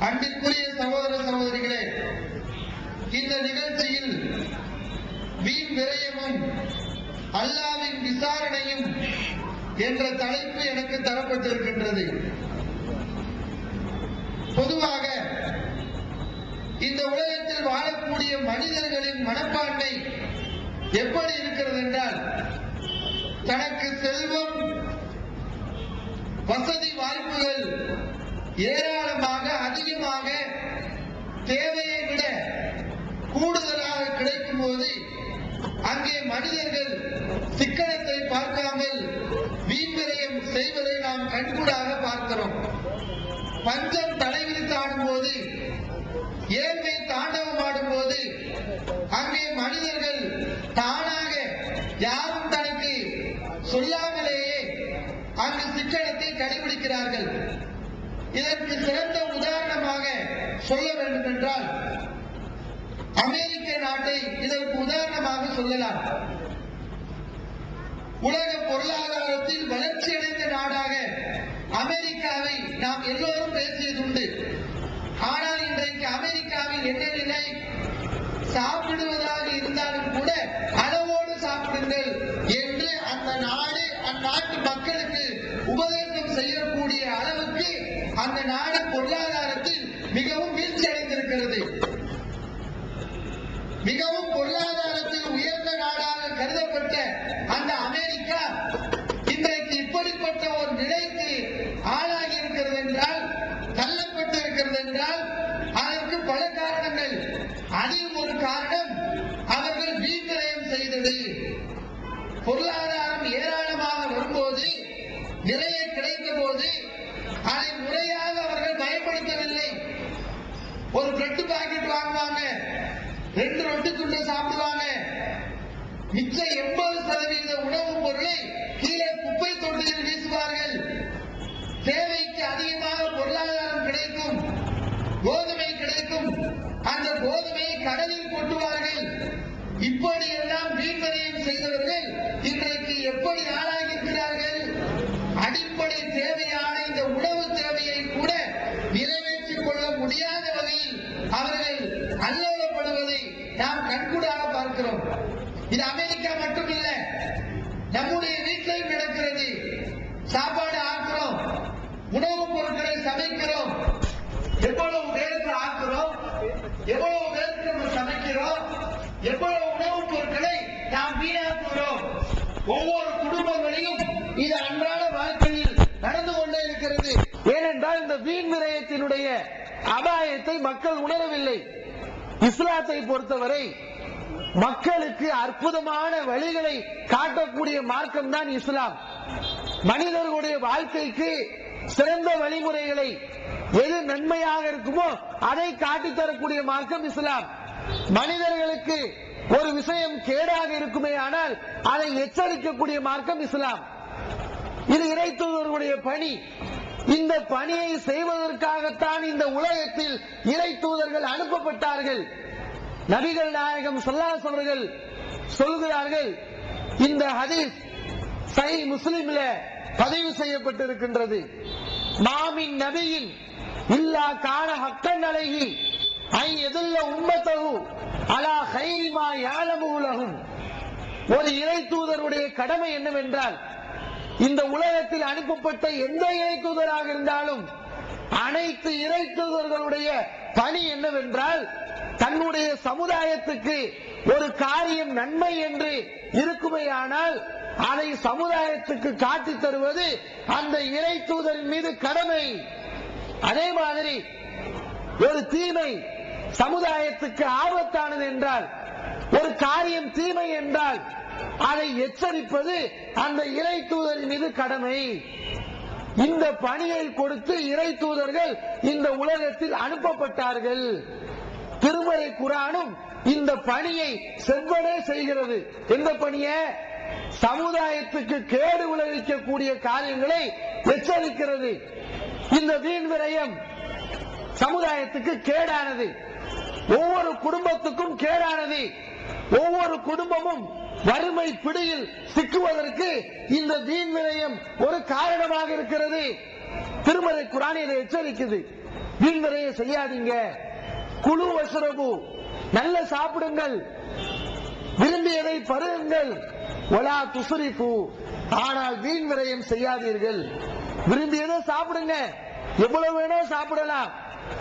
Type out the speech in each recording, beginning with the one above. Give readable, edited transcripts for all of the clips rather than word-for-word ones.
அன்பிற்குரிய சகோதர சகோதரிகளே, இந்த நிகழ்ச்சியில் வீண் விரயமும் அல்லாஹ்வின் விசாரணையும் என்ற தலைப்பு எனக்கு தரப்பட்டிருக்கின்றது. பொதுவாக இந்த உலகத்தில் வாழக்கூடிய மனிதர்களின் மனப்பான்மை எப்படி இருக்கிறது என்றால், தனக்கு செல்வம், வசதி வாய்ப்புகள் ஏராளமாக அதிகமாக தேவையை விட கூடுதலாக கிடைக்கும் போது அங்கே மனிதர்கள் சிக்கனத்தை பார்க்காமல் வீண் விரயம் செய்வதை நாம் கண்கூடாக பார்க்கிறோம். பஞ்சம் தலைவிரித்தாடும் போது, ஏழ்மை தாண்டவமாடும் போது அங்கே மனிதர்கள் தானாக யாரும் தனக்கு சொல்லாமலேயே அங்கு சிக்கனத்தை கடைபிடிக்கிறார்கள். இதற்கு சிறந்த உதாரணமாக சொல்ல வேண்டும் என்றால் அமெரிக்க நாட்டை இதற்கு உதாரணமாக சொல்லலாம். உலக பொருளாதாரத்தில் வளர்ச்சியடைந்த நாடாக அமெரிக்காவை நாம் எல்லோரும் பேசியதுண்டு. ஆனால் இன்றைக்கு அமெரிக்காவில் என்ன நிலை? சாப்பிடுவதாக இருந்தாலும் கூட அளவோடு சாப்பிடுங்கள் என்று அந்த நாடு அந்நாட்டு மக்களுக்கு உபதேசம் செய்யக்கூடிய அளவுக்கு அந்த நாடு பொருளாதாரத்தில் மிகவும் வீழ்ச்சி அடைந்திருக்கிறது. மிகவும் பொருளாதாரத்தில் உயர்ந்த நாடாக கருதப்பட்ட அந்த அமெரிக்கா இன்றைக்கு இப்படிப்பட்ட ஒரு நிலைக்கு ஆளாகி இருக்கிறது என்றால், தள்ளப்பட்டு இருக்கிறது என்றால் அதற்கு பல காரணங்கள். அதில் ஒரு காரணம் அவர்கள் வீண் விரயம் செய்தது. பொருளாதாரம் ஏராளமாக வரும்போது, நிறைய கிடைத்த போது அதை முறையாக அவர்கள் பயன்படுத்தவில்லை. ஒரு பிரெட் பாக்கெட் வாங்குவாங்க, 2 ரொட்டி துண்டு சாப்பிடுவாங்க, மிச்ச 80% உணவுப் பொருளை கீழே குப்பை தொட்டியில் வீசுவார்கள். தேவைக்கு அதிகமாக பொருளாதாரம் கிடைக்கும், கோதுமை கிடைக்கும், அந்த கோதுமையை கடலில் கொட்டுவார்கள். இப்படியெல்லாம் வீண் விரயம் செய்தவர்கள் இன்றைக்கு எப்படி ஆளாகியிருக்கிறார்கள்? அடிப்படை தேவையான இந்த உணவு தேவையை கூட நிறைவேற்றிக் கொள்ள முடியாத வகையில் அவர்கள் அல்லோலப்படுவதை நாம் கண்கூடாக பார்க்கிறோம். இது அமெரிக்கா மட்டுமில்ல, நம்முடைய வீட்டிலையும் நடக்கிறது. சாப்பாடு ஆக்குறோம், உணவுப் பொருட்களை சமைக்கிறோம், எவ்வளவு பேருக்கு ஆக்குறோம், எவ்வளவு பேருக்கு நம்ம சமைக்கிறோம், எவ்வளவு உணவுப் பொருட்களை நாம் வீணாக்குகிறோம். ஒவ்வொரு குடும்பங்களையும் இது அன்றாட வாழ்க்கையில் நடந்து கொண்டே இருக்கிறது. ஏனென்றால் இந்த வீண் விரயத்தினுடைய அபாயத்தை மக்கள் உணரவில்லை. இஸ்லாத்தை பொறுத்தவரை மக்களுக்கு அற்புதமான வழிகளை காட்டக்கூடிய மார்க்கம் தான் இஸ்லாம். மனிதர்களுடைய வாழ்க்கைக்கு சிறந்த வழிமுறைகளை, எது நன்மையாக இருக்குமோ அதை காட்டித் தரக்கூடிய மார்க்கம் இஸ்லாம். மனிதர்களுக்கு ஒரு விஷயம் கேடாக இருக்குமே ஆனால் அதை எச்சரிக்கக்கூடிய மார்க்கம் இஸ்லாம். இது இறை தூதர்களுடைய பணி. இந்த பணியை செய்வதற்காகத்தான் இந்த உலகத்தில் இறை தூதர்கள் அனுப்பப்பட்டார்கள். நபிகள் நாயகம் ஸல்லல்லாஹு அலைஹி அவர்கள் சொல்கிறார்கள், இந்த ஹதீஸ் சஹீஹ் முஸ்லிம்ல பதிவு செய்யப்பட்டிருக்கின்றது. மாமின் நபியின் இல்லா கான ஹக்கன் அலைஹி ஐ எதுல்ல உம்மத்தஹு அலா கைரி மா யஅலமு லஹும். ஒரு இறை தூதருடைய கடமை என்னவென்றால், இந்த உலகத்தில் அனுப்பப்பட்ட எந்த இறை தூதராக இருந்தாலும் அனைத்து இறை தூதர்களுடைய பணி என்னவென்றால், தன்னுடைய சமுதாயத்துக்கு ஒரு காரியம் நன்மை என்று இருக்குமேயானால் அதை சமுதாயத்துக்கு காட்டித் தருவது அந்த இறை தூதரின் மீது கடமை. அதே மாதிரி ஒரு தீமை சமுதாயத்துக்கு ஆபத்தானது என்றால், ஒரு காரியம் தீமை என்றால் அதை எச்சரிப்பது அந்த இறை தூதரின் மீது கடமை. இந்த பணியை கொடுத்து இறை தூதர்கள் இந்த உலகத்தில் அனுப்பப்பட்டார்கள். திருமறை குர்ஆனும் இந்த பணியை செவ்வனே செய்கிறது. எந்த பணியை? சமுதாயத்துக்கு கேடு விளைவிக்கக்கூடிய காரியங்களை எச்சரிக்கிறது. இந்த வீண் விரயம் சமுதாயத்துக்கு கேடானது, ஒவ்வொரு குடும்பத்துக்கும் கேடானது. ஒவ்வொரு குடும்பமும் வறுமை பிடியில் சிக்குவதற்கு இந்த வீண் விரயம் ஒரு காரணமாக இருக்கிறது. திருமறை குர்ஆன் இதை எச்சரிக்குது. வீண்விரையை செய்யாதீங்க. குழு வஷ்ரபு, நல்ல சாப்பிடுங்கள், விரும்பியதை பருகுங்கள். வலா துஸ்ரிஃபு, ஆனால் வீண் விரயம் செய்யாதீர்கள். விரும்பியதை சாப்பிடுங்க, எவ்வளவு வேணா சாப்பிடலாம்,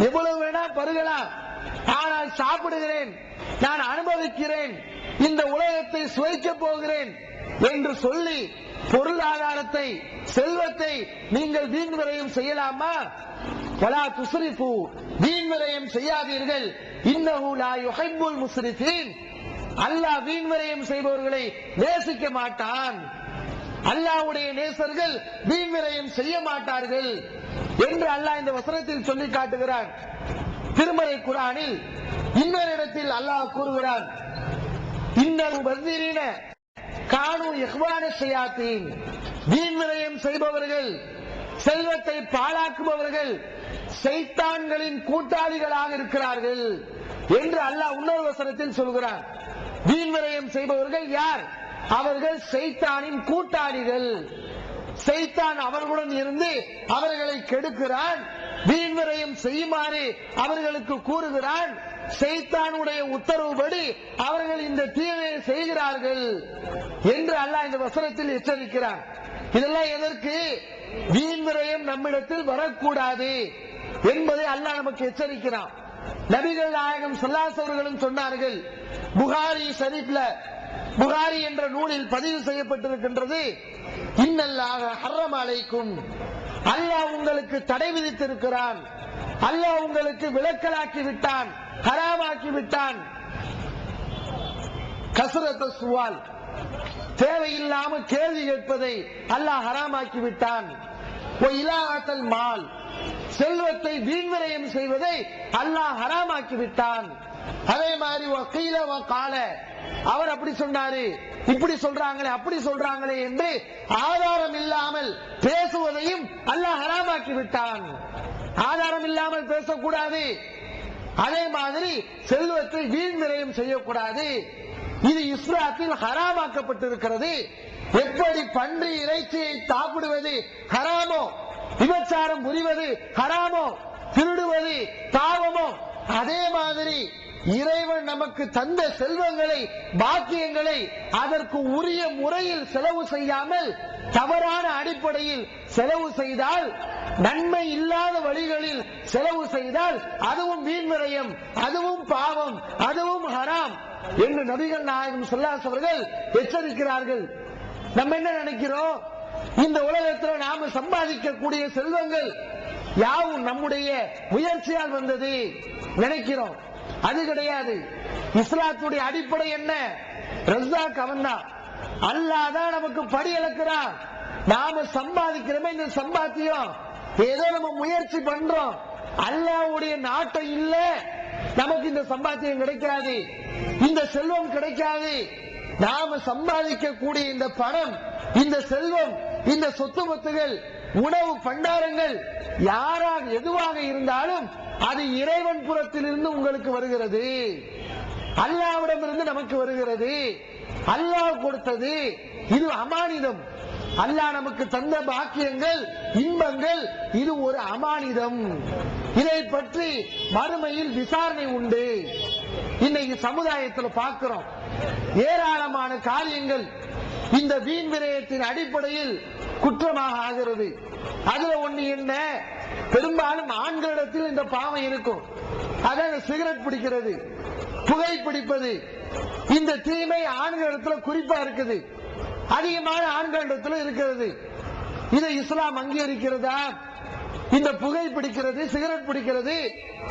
எவ்வளவு வேணா பருகலாம். ஆனால் சாப்பிடுகிறேன், நான் அனுபவிக்கிறேன், இந்த உலகத்தை சுவைக்க போகிறேன் என்று சொல்லி பொருளாதாரத்தை, செல்வத்தை நீங்கள் வீண் விரயம் செய்யலாமா? வலா துஸ்ரிஃபு, வீண் விரயம் செய்யாதீர்கள். இன்னஹு லா யுஹிப்புல் முஸ்ரிஃபீன், அல்லாஹ் வீண் விரயம் செய்பவர்களை நேசிக்க மாட்டான். அல்லாஹ்வுடைய நேசர்கள் வீண் விரயம் செய்ய மாட்டார்கள் என்று அல்லாஹ் இந்த வசனத்தில் சொல்லி காட்டுகிறான். திருமறை குர்ஆனில் இன்னொரு இடத்தில் அல்லாஹ் கூறுகிறான், இன்னல் முபذிரீன கானூ இஹ்வான ஷயாத்தீன், வீண் விரயம் செய்பவர்கள், செல்வத்தை பாழாக்குபவர்கள் ஷைத்தான்களின் கூட்டாளிகளாக இருக்கிறார்கள் என்று அல்லாஹ் இன்னொரு வசனத்தில் சொல்கிறான். வீண் விரயம் செய்பவர்கள் யார்? அவர்கள் ஷைத்தானின் கூட்டாளிகள். ஷைத்தான் அவர்களுடன் இருந்து அவர்களை கெடுக்கிறான், வீண் விரயம் செய்யுமாறு அவர்களுக்கு கூறுகிறான். ஷைத்தானுடைய உத்தரவுப்படி அவர்கள் இந்த தீமையை செய்கிறார்கள் என்று அல்லாஹ் இந்த வசனத்தில் எச்சரிக்கிறான். இதெல்லாம் எதற்கு? வீண் விரயம் நம்மிடத்தில் வரக்கூடாது என்பதை அல்லாஹ் நமக்கு எச்சரிக்கிறான். நபிகள் நாயகம் ஸல்லல்லாஹு அலைஹி வஸல்லம் சொன்னார்கள், புகாரி ஷரீஃப்ல, புகாரி என்ற நூலில் பதிவு செய்யப்பட்டிருக்கின்றது, இன்னல்லாஹ ஹர்ரம அலைக்கும், அல்லாஹ் உங்களுக்கு தடை விதித்திருக்கிறான், அல்லாஹ் உங்களுக்கு விலக்கலாக்கி விட்டான், ஹராமாக்கி விட்டான். கஸ்ரத் சுவால், தேவையில்லாமல் கேள்வி கேட்பதை அல்லாஹ் ஹராமாக்கி விட்டான். இலாஅத்தல் மால், செல்வத்தை வீண்விரயம் செய்வதை அல்லாஹ் ஹராமாக்கி விட்டான். அதே மாதிரி வகீல வகால, அவர் அப்படி சொன்னாரு, இப்படி சொல்றாங்களே, அப்படி சொல்றாங்களே என்று ஆதாரம் இல்லாமல் பேசுவதையும் அல்லாஹ் ஹராமாக்கி விட்டான். ஆதாரம் இல்லாமல் பேசக்கூடாது. அதே மாதிரி செல்வத்தை வீண் விரயம் செய்யக்கூடாது. இது இஸ்லாத்தில் ஹராமாக்கப்பட்டிருக்கிறது. எப்படி பன்றி இறைச்சியை சாப்பிடுவது ஹராமோ, விபச்சாரம் புரிவது ஹராமோ, திருடுவது பாவமோ, அதே மாதிரி இறைவன் நமக்கு தந்த செல்வங்களை, பாக்கியங்களை அதற்கு உரிய முறையில் செலவு செய்யாமல் தவறான அடிப்படையில் செலவு செய்தால், நன்மை இல்லாத வழிகளில் செலவு செய்தால் அதுவும் வீண் விரயம், அதுவும் பாவம், அதுவும் ஹராம் என்று நபிகள் நாயகம் ஸல்லல்லாஹு அலைஹி வஸல்லம் எச்சரிக்கிறார்கள். நம்ம என்ன நினைக்கிறோம்? இந்த உலகத்தில் நாம சம்பாதிக்கக்கூடிய செல்வங்கள் யாவும் நம்முடைய முயற்சியால் வந்தது நினைக்கிறோம். அது கிடையாது. இஸ்லாத்துடைய அடிப்படை என்ன? ரஸாக் அவன்தான், அல்லாஹ் தான் நமக்கு படி அளக்கிறான். நாம சம்பாதிக்கிறோமே, இந்த சம்பாத்தியம் ஏதோ நம்ம முயற்சி பண்றோம், அல்லாஹ்வுடைய நாட்டம் இல்ல நமக்கு இந்த சம்பாத்தியம் கிடைக்காது, இந்த செல்வம் கிடைக்காது. நாம சம்பாதிக்கக்கூடிய இந்த பணம், இந்த செல்வம், இந்த சொத்து பத்துகள், உணவு பண்டாரங்கள் யாராக எதுவாக இருந்தாலும் அது இறைவன் புறத்திலிருந்து உங்களுக்கு வருகிறது, அல்லாஹ்விடமிருந்து நமக்கு வருகிறது, அல்லாஹ் கொடுத்தது. இது அமானிதம். அல்லாஹ் நமக்கு தந்த பாக்கியங்கள், இன்பங்கள், இது ஒரு அமானிதம். இதை பற்றி மறுமையில் விசாரணை உண்டு. இன்னைக்கு சமுதாயத்தில் பார்க்கிறோம், ஏராளமான காரியங்கள் இந்த வீண் விரயத்தின் அடிப்படையில் குற்றமாக ஆகிறது. அதுல ஒண்ணு என்ன? பெரும்பாலும் ஆண்களிடத்தில் இந்த பாவம் இருக்கும். அதாவது சிகரெட் பிடிக்கிறது, புகை பிடிப்பது, இந்த தீமை ஆண்களிடத்தில் குறிப்பா இருக்குது, அதிகமான ஆண்களிடத்தில் இருக்கிறது. இதை இஸ்லாம் அங்கீகரிக்கிறதா? இந்த புகை பிடிக்கிறது, சிகரெட் பிடிக்கிறது,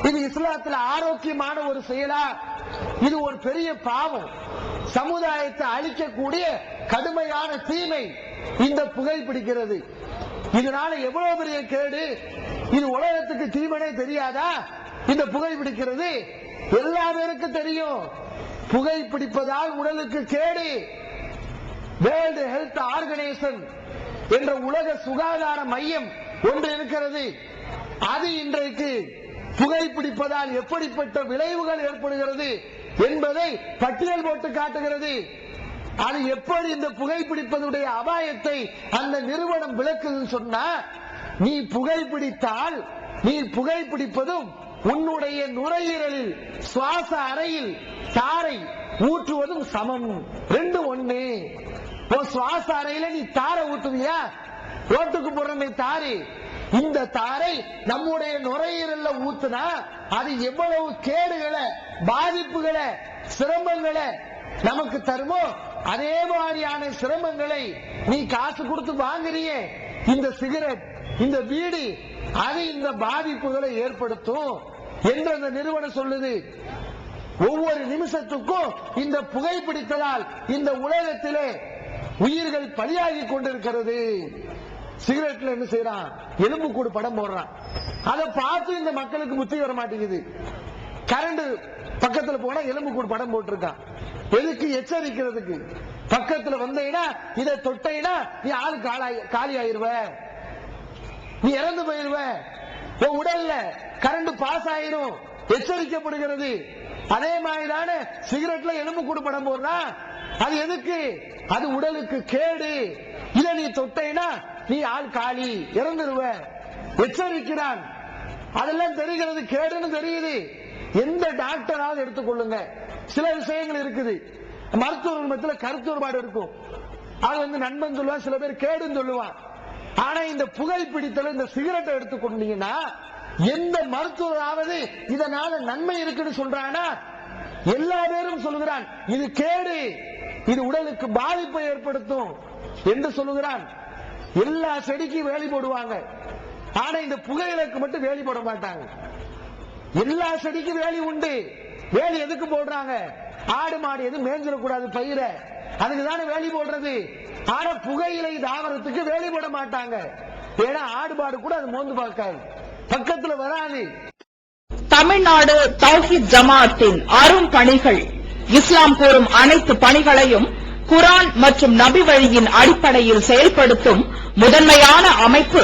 இது இஸ்லாத்தில் ஆரோக்கியமான ஒரு செயலா? இது ஒரு பெரிய பாவம், சமுதாயத்தை அழிக்கக்கூடிய கடுமையான தீமை இந்த புகை பிடிக்கிறது. இதனால எவ்வளவு பெரிய கேடு! இது உலகத்துக்கு தீமனே தெரியாதா? இந்த புகை பிடிக்கிறது எல்லா பேருக்கும் தெரியும். புகை பிடிப்பதால் உடலுக்கு கேடு. வேர்ல்டு ஹெல்த் ஆர்கனைசேஷன் என்ற உலக சுகாதார மையம் ஒன்று இருக்கிறது. அது இன்றைக்கு புகைப்பிடிப்பதால் எப்படிப்பட்ட விளைவுகள் ஏற்படுகிறது என்பதை பட்டியல் போட்டு காட்டுகிறது. அது எப்படி இந்த புகைப்பிடிப்பதுடைய அபாயத்தை அந்த நிறுவனம் விளக்குதுன்னு சொன்னா, நீ புகைப்பிடித்தால் நீ புகைப்பிடிப்பதும் உன்னுடைய நுரையீரலில் சுவாச அறையில் தாரை ஊற்றுவதும் சமம். ரெண்டு ஒண்ணு. சுவாச அறையில நீ தாரை ஊட்டுவியா? ரோட்டுக்கு போறமே தாரை, இந்த தாரை நம்முடைய நுரையீரல்ல ஊத்துனா அது எவ்வளவு கேடுகளை, பாதிப்புகளை, சிரமங்களை நமக்கு தருமோ அதே மாதிரியான சிரமங்களை நீ காசு கொடுத்து வாங்குறியே இந்த சிகரெட், இந்த பீடி, அது இந்த பாதிப்புகளை ஏற்படுத்தும் என்று அந்த நிறுவனம் சொல்லுது. ஒவ்வொரு நிமிஷத்துக்கும் இந்த புகைப்பிடித்ததால் இந்த உலகத்திலே உயிர்கள் பலியாகி கொண்டிருக்கிறது. சிகரெட்ல என்ன செய்யறான்? எலும்பு கூடு படம் போடுறான். அதை பார்த்து இந்த மக்களுக்கு புத்தி வர மாட்டேங்குது. கரண்ட் பக்கத்துல போனா எலும்பு கூடு படம் போட்டிருக்கான். எதுக்கு? எச்சரிக்கிறதுக்கு. பக்கத்துல வந்தீங்கன்னா இதை தொட்டீங்கன்னா நீ ஆளு காலி ஆயிருவ, நீ இறந்து போயிருவ, உன் உடல்ல கரண்ட் பாஸ் ஆயிரும், எச்சரிக்கப்படுகிறது. அதே மாதிரிதான சிகரெட்ல எலும்பு கூடு படம் போடுறா. அது எதுக்கு? அது உடலுக்கு கேடு. இதை நீ தொட்டீங்கன்னா நீ ஆள் காலி, இறந்துருவ, எச்சரிக்கிறான். அதெல்லாம் தெரிகிறது, கேடுன்னு தெரியுது. எந்த டாக்டராவது எடுத்துக்கொள்ளுங்க, சில விஷயங்கள் இருக்குது. மருத்துவர்கள் மத்தியில கருத்து வேறுபாடு இருக்கும். அது நண்பன் சொல்லுவான், சில பேர் கேடுன்னு சொல்லுவான். ஆனா இந்த புகைப்பிடித்தல், இந்த சிகரெட்டை எடுத்துக்கொண்டீங்கன்னா எந்த மருத்துவராவது இதனால நன்மை இருக்குன்னு சொல்றானா? எல்லா பேரும் சொல்லுகிறான் இது கேடு, இது உடலுக்கு பாதிப்பை ஏற்படுத்தும் என்று சொல்லுகிறான். எல்லா செடிக்கும் வேலி போடுவாங்க, ஆனா இந்த புகையிலைக்கு மட்டும் வேலி போட மாட்டாங்க. எல்லா செடிக்கும் வேலி உண்டு. வேலி எதுக்கு போடுறாங்க? ஆடு மாடு எதுவும் மேஞ்சிடக்கூடாது பயிர, அதுக்கு தானே வேலி போடுறது. ஆனா புகையிலை தாவரத்துக்கு வேலி போட மாட்டாங்க. ஏன்னா ஆடு மாடு கூட அது மோந்து பார்க்காது, பக்கத்துல வராது. தமிழ்நாடு தௌஹீத் ஜமாஅத்தின் அரும் பணிகள். இஸ்லாம் கூறும் அனைத்து பணிகளையும் குர்ஆன் மற்றும் நபி வழியின் அடிப்படையில் செயல்படுத்தும் முதன்மையான அமைப்பு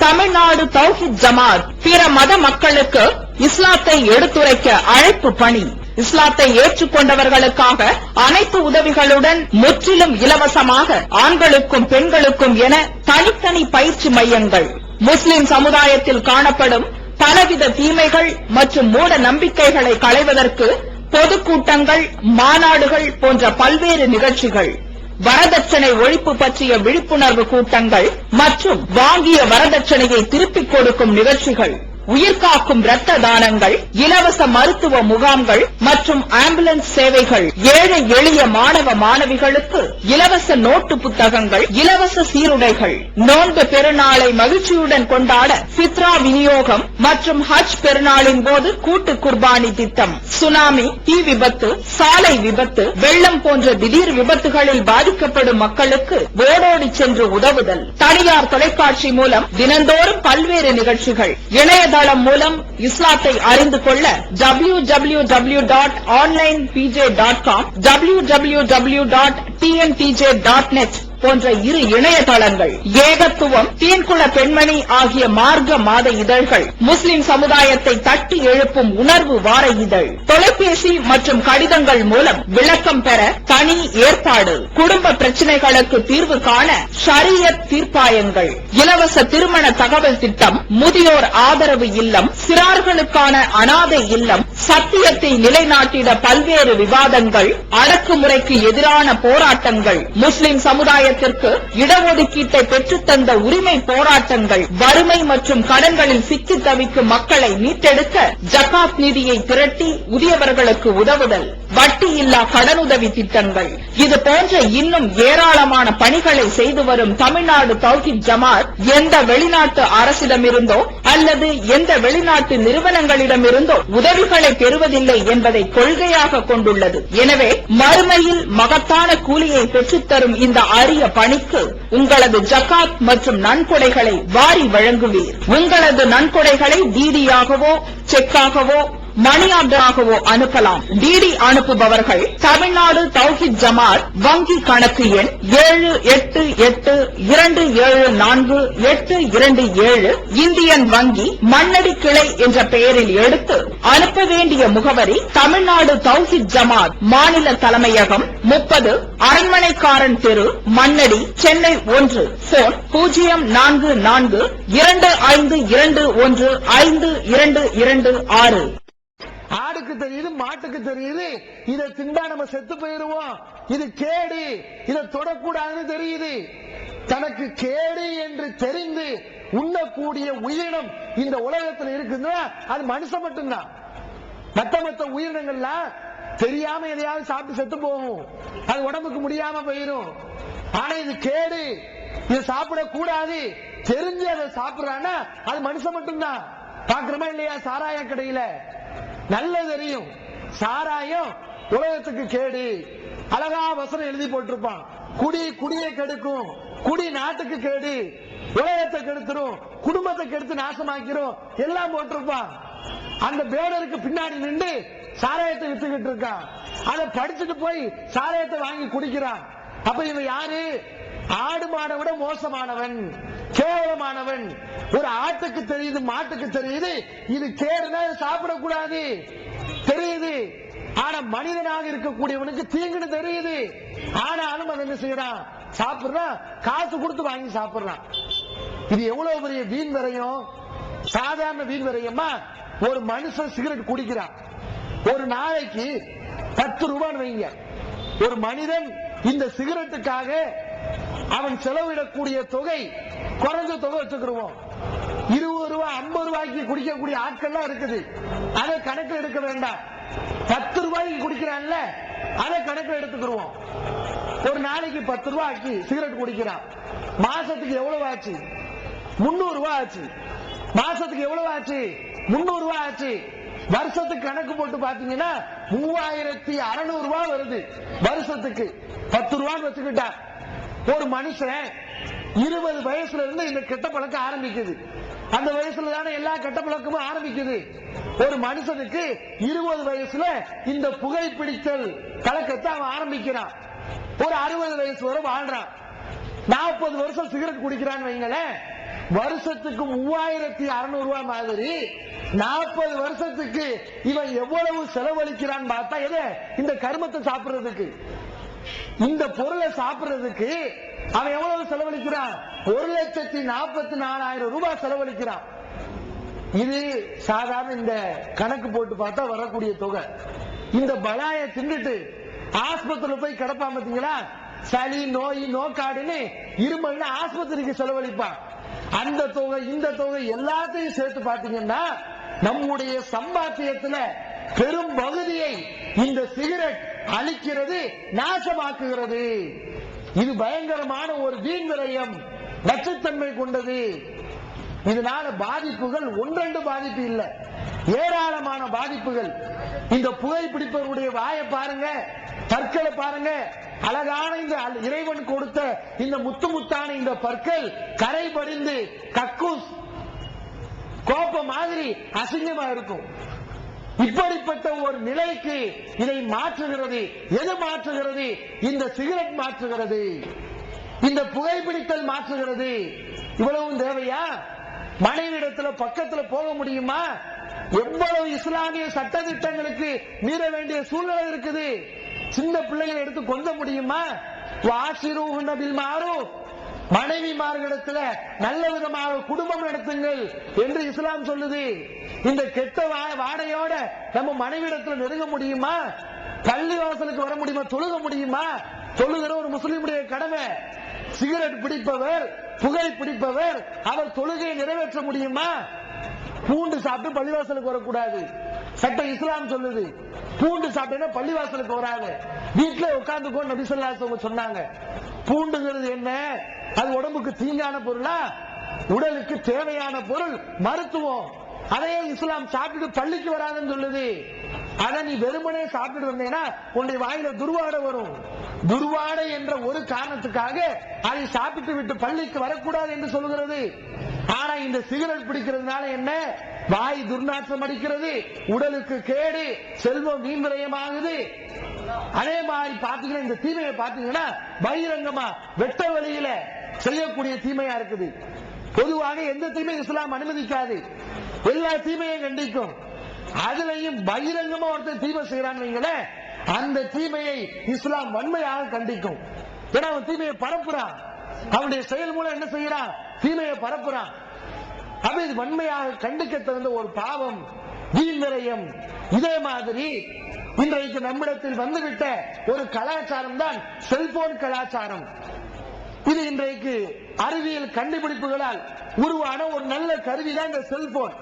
தமிழ்நாடு தௌஹீத் ஜமாஅத். பிற மத மக்களுக்கு இஸ்லாத்தை எடுத்துரைக்க அழைப்பு பணி. இஸ்லாத்தை ஏற்றுக்கொண்டவர்களுக்காக அனைத்து உதவிகளுடன் முற்றிலும் இலவசமாக ஆண்களுக்கும் பெண்களுக்கும் என தனித்தனி பயிற்சி மையங்கள். முஸ்லிம் சமுதாயத்தில் காணப்படும் பலவித தீமைகள் மற்றும் மூட நம்பிக்கைகளை களைவதற்கு பொதுக்கூட்டங்கள், மாநாடுகள் போன்ற பல்வேறு நிகழ்ச்சிகள், வரதட்சணை ஒழிப்பு பற்றிய விழிப்புணர்வு கூட்டங்கள் மற்றும் வாங்கிய வரதட்சணையை திருப்பிக் கொடுக்கும் நிகழ்ச்சிகள், உயிர்காக்கும் இரத்த தானங்கள், இலவச மருத்துவ முகாம்கள் மற்றும் ஆம்புலன்ஸ் சேவைகள், ஏழை எளிய மாணவ மாணவிகளுக்கு இலவச நோட்டு புத்தகங்கள், இலவச சீருடைகள், நோன்பு பெருநாளை மகிழ்ச்சியுடன் கொண்டாட ஃபித்ரா விநியோகம் மற்றும் ஹஜ் பெருநாளின் போது கூட்டு குர்பானி திட்டம், சுனாமி, தீ விபத்து, சாலை விபத்து, வெள்ளம் போன்ற திடீர் விபத்துகளில் பாதிக்கப்படும் மக்களுக்கு ஓடோடி சென்று உதவுதல், தனியார் தொலைக்காட்சி மூலம் தினந்தோறும் பல்வேறு நிகழ்ச்சிகள், இணையதளம் மூலம் இஸ்லாத்தை அறிந்து கொள்ள www.onlinepj.com, www.tntj.net போன்ற இரு இணையதளங்கள், ஏகத்துவம், தீன்குல பெண்மணி ஆகிய மார்க்க மாத இதழ்கள், முஸ்லிம் சமுதாயத்தை தட்டி எழுப்பும் உணர்வு வார இதழ், தொலைபேசி மற்றும் கடிதங்கள் மூலம் விளக்கம் பெற தனி ஏற்பாடு, குடும்ப பிரச்சினைகளுக்கு தீர்வு காண ஷரியத் தீர்ப்பாயங்கள், இலவச திருமண தகவல் திட்டம், முதியோர் ஆதரவு இல்லம், சிறார்களுக்கான அனாதை இல்லம், சத்தியத்தை நிலைநாட்டிட பல்வேறு விவாதங்கள், அடக்குமுறைக்கு எதிரான போராட்டங்கள், முஸ்லிம் சமுதாயத்திற்கு இடஒதுக்கீட்டை பெற்றுத்தந்த உரிமை போராட்டங்கள், வறுமை மற்றும் கடன்களில் சிக்கி தவிக்கும் மக்களை மீட்டெடுக்க ஜகாத் நிதியை திரட்டி உரியவர்களுக்கு உதவுதல், வட்டி இல்லா கடனுதவி திட்டங்கள், இது போன்ற இன்னும் ஏராளமான பணிகளை செய்து வரும் தமிழ்நாடு தௌஹீத் ஜமாஅத் எந்த வெளிநாட்டு அரசிடமிருந்தோ அல்லது எந்த வெளிநாட்டு நிறுவனங்களிடமிருந்தோ உதவிகளை பெறுவதில்லை என்பதை கொள்கையாக கொண்டுள்ளது. எனவே மறுமையில் மகத்தான கூலியை பெற்றுத்தரும் இந்த அரிய பணிக்கு உங்களது ஜகாத் மற்றும் நன்கொடைகளை வாரி வழங்குவீர். உங்களது நன்கொடைகளை டிடியாகவோ, செக்காகவோ, மணி ஆர்டராகவோ அனுப்பலாம். டிடி அனுப்புபவர்கள் தமிழ்நாடு தௌஹீத் ஜமாத் வங்கி கணக்கு எண் 7882748227 இந்தியன் வங்கி மண்ணடி கிளை என்ற பெயரில் எடுத்து அனுப்ப வேண்டிய முகவரி தமிழ்நாடு தௌஹீத் ஜமாத் மாநில தலைமையகம் 30 அரண்மனைக்காரன் தெரு மண்ணடி சென்னை 1 போன் 04425215226. ஆடுக்கு தெரியுது, மாட்டுக்கு தெரியுது, இதை திண்டா நம்ம செத்து போயிருவோம், இது கேடு, இதை தொடக்கூடாதுன்னு தெரியுது. தனக்கு கேடு என்று தெரிந்து உண்ணக்கூடிய உயிரினம் இந்த உலகத்தில் இருக்குன்னா அது மனுஷன் மட்டும்தான். மத்த உயிரினங்கள்லாம் தெரியாம எதையாவது சாப்பிட்டு செத்து போகும், அது உடம்புக்கு முடியாம போயிடும். ஆனா இது கேடு, இது சாப்பிடக்கூடாது தெரிஞ்சு அதை சாப்பிடுறான்னா அது மனுஷன் மட்டும்தான். பாக்குறமா இல்லையா? சாராய கடையில நல்ல தெரியும் சாராயம் உலகத்துக்கு கேடு, அழகா வசனம் எழுதி போட்டிருப்பான். குடியை கெடுக்கும், குடி நாட்டுக்கு கேடு, உலகத்தை கெடுத்துரும், குடும்பத்தை கெடுத்து நாசமாக்கிறோம் எல்லாம் போட்டிருப்பான். அந்த பேனருக்கு பின்னாடி நின்று சாராயத்தை வித்துக்கிட்டு இருக்கான். அதை படிச்சுட்டு போய் சாராயத்தை வாங்கி குடிக்கிறான். அப்ப இவன் யாரு? ஆடு மாடை விட மோசமானவன், கேவலமானவன். ஒரு ஆட்டுக்கு தெரியுது, மாட்டுக்கு தெரியுது இது கேடுனா சாப்பிடக்கூடாது தெரியுது. ஆனா மனிதனாக இருக்கக்கூடியவனுக்கு தீங்குன்னு தெரியுது. ஆனாலும் அதை என்ன செய்யறான்? சாப்பிடுறான், காசு கொடுத்து வாங்கி சாப்பிடுறான். இது எவ்வளவு பெரிய வீண் விரயம், சாதாரண வீண் விரயமா? ஒரு மனுஷன் சிகரெட் குடிக்கிறான், ஒரு நாளைக்கு 10 ரூபான்னு வைங்க. ஒரு மனிதன் இந்த சிகரெட்டுக்காக அவன் செலவிடக்கூடிய தொகை குறைஞ்ச தொகை வச்சுக்கிடுவோம். 20 ரூபாய் 50 ரூபாய்க்கு குடிக்கக்கூடிய ஆட்கள்லாம் இருக்குது, அதை கணக்கில் எடுக்க வேண்டாம். 10 ரூபாய்க்கு குடிக்கிறான்ல அதை கணக்கில் எடுத்துக்கிடுவோம். ஒரு நாளைக்கு 10 ரூபாய்க்கு சிகரெட் குடிக்கிறான். மாசத்துக்கு எவ்வளவு ஆச்சு? 300 ரூபாய் ஆச்சு. மாசத்துக்கு எவ்வளவு ஆச்சு? 300 ரூபாய் ஆச்சு. வருஷத்துக்கு கணக்கு போட்டு பாத்தீங்கன்னா 3600 ரூபாய் வருது வருஷத்துக்கு. 10 ரூபான்னு வச்சுக்கிட்டா ஒரு மனுஷன் 20 வயசுல இருந்து இந்த கெட்ட பழக்கம் ஆரம்பிக்குது. அந்த வயசுல தானே எல்லா கெட்ட பழக்கமும் ஆரம்பிக்குது. ஒரு மனுஷனுக்கு 20 வயசுல இந்த புகைப்பிடித்தல் பழக்கத்தை அவன் ஆரம்பிக்கிறான். ஒரு 60 வயசு வரை வாழ்றான். 40 வருஷம் சிகரெட் குடிக்கிறான்னு வைங்களேன், வருஷத்துக்கு 3600 ரூபாய் மாதிரி 40 வருஷத்துக்கு இவன் எவ்வளவு செலவழிக்கிறான் பார்த்தா, எது இந்த கருமத்தை சாப்பிடுறதுக்கு, இந்த பொருளை சாப்பிடுறதுக்கு அவன் எவ்வளவு செலவழிக்கிறான்? 1,44,000 ரூபாய் செலவழிக்கிறான். இது சாதாரண இந்த கணக்கு போட்டு பார்த்தா வரக்கூடிய தொகை. இந்த பலாய தின்னுட்டு ஆஸ்பத்திரியில போய் கிடப்பான் பாத்தீங்களா, சளி நோய் நோக்காடுன்னு இருமல்னு ஆஸ்பத்திரிக்கு செலவழிப்பான். அந்த தொகை இந்த தொகை எல்லாத்தையும் சேர்த்து பாத்தீங்கன்னா நம்முடைய சம்பாத்தியத்துல பெரும் பகுதியை இந்த சிகரெட் அழிக்கிறது, நாசமாக்குகிறது. இது பயங்கரமான ஒரு வீண் விரயம், நச்சுத்தன்மை கொண்டது. இதனால பாதிப்புகள் 1-2 பாதிப்பு இல்ல, ஏராளமான பாதிப்புகள். இந்த புகைப்பிடிப்பவருடைய வாயை பாருங்க, பற்களை பாருங்க, அழகான இந்த இறைவன் கொடுத்த இந்த முத்து முத்தான இந்த பற்கள் கரை படிந்து கக்கூஸ் கோப்ப மாதிரி அசிங்கமா இருக்கும். இப்படிப்பட்ட ஒரு நிலைக்கு இதை மாற்றுகிறது. எது மாற்றுகிறது? இந்த சிகரெட் மாற்றுகிறது, இந்த புகைப்பிடித்தல் மாற்றுகிறது. இவ்வளவும் தேவையா? மனைவிடத்துல பக்கத்துல போக முடியுமா? எவ்வளவு இஸ்லாமிய சட்ட திட்டங்களுக்கு மீற வேண்டிய சூழ்நிலை இருக்குது. சின்ன பிள்ளைகளை எடுத்து கொல்ல முடியுமா? வாசிரூஹுன்ன பில் மஅரூஃப், மனைவிமார்களிடத்துல நல்ல விதமாக குடும்பம் நடத்துங்கள் என்று இஸ்லாம் சொல்லுது. இந்த கெட்ட வாடையோட நம்ம மனைவிடத்துல நெருங்க முடியுமா? பள்ளி வாசலுக்கு வர முடியுமா? தொழுக முடியுமா? தொழுகிற ஒரு முஸ்லிமுடைய கடமை. சிகரெட் பிடிப்பவர், புகை பிடிப்பவர், அவர் தொழுகையை நிறைவேற்ற முடியுமா? பூண்டு சாப்பிட்டு பள்ளிவாசலுக்கு வரக்கூடாது, சட்டம் இஸ்லாம் சொல்லுது. பூண்டு சாப்பிட்டா பள்ளிவாசலுக்கு வராது, வீட்டுல உட்கார்ந்துக்கோ நபி ஸல்லல்லாஹு அலைஹி வஸல்லம் சொன்னாங்க. பூண்டுங்கிறது என்ன? அது உடம்புக்கு தீங்கான பொருளா? உடலுக்கு தேவையான பொருள், மருத்துவம். அதையே இஸ்லாம் சாப்பிட்டு பள்ளிக்கு வராதுன்னு சொல்லுது. அதை நீ வெறுமனே சாப்பிட்டு வந்தேன்னா உன்னுடைய வாயில துர்வாடை வரும். துர்வாடை என்ற ஒரு காரணத்துக்காக அதை சாப்பிட்டு விட்டு பள்ளிக்கு வரக்கூடாது என்று சொல்லுகிறது. ஆனா இந்த சிகரெட் பிடிக்கிறதுனால என்ன? வாய் துர்நாற்றம் அடிக்கிறது, உடலுக்கு கேடு, செல்வம் வீண் விரயமாகுது. அதே மாதிரி பாத்தீங்கன்னா இந்த தீமையை பாத்தீங்கன்னா பகிரங்கமா வெட்ட வழியில செய்யக்கூடிய தீமையா இருக்குது. பொதுவாக எந்த தீமையும் இஸ்லாம் அனுமதிக்காது, எல்லா தீமையும் கண்டிக்கும். அதுலயும் பகிரங்கமா ஒருத்தர் தீமை செய்யறாங்க, அந்த தீமையை இஸ்லாம் வன்மையாக கண்டிக்கும். ஏன்னா அவன் தீமையை பரப்புறான், அவனுடைய செயல் மூலம் என்ன செய்யறான், தீமையை பரப்புறான். அப்ப இது வன்மையாக கண்டிக்க தகுந்த ஒரு பாவம், வீண் விரயம். இதே மாதிரி இன்றைக்கு நம்மிடத்தில் வந்துவிட்ட ஒரு கலாச்சாரம் தான் செல்போன் கலாச்சாரம். இது இன்றைக்கு அறிவியல் கண்டுபிடிப்புகளால் உருவான ஒரு நல்ல கருவி தான் இந்த செல்போன்.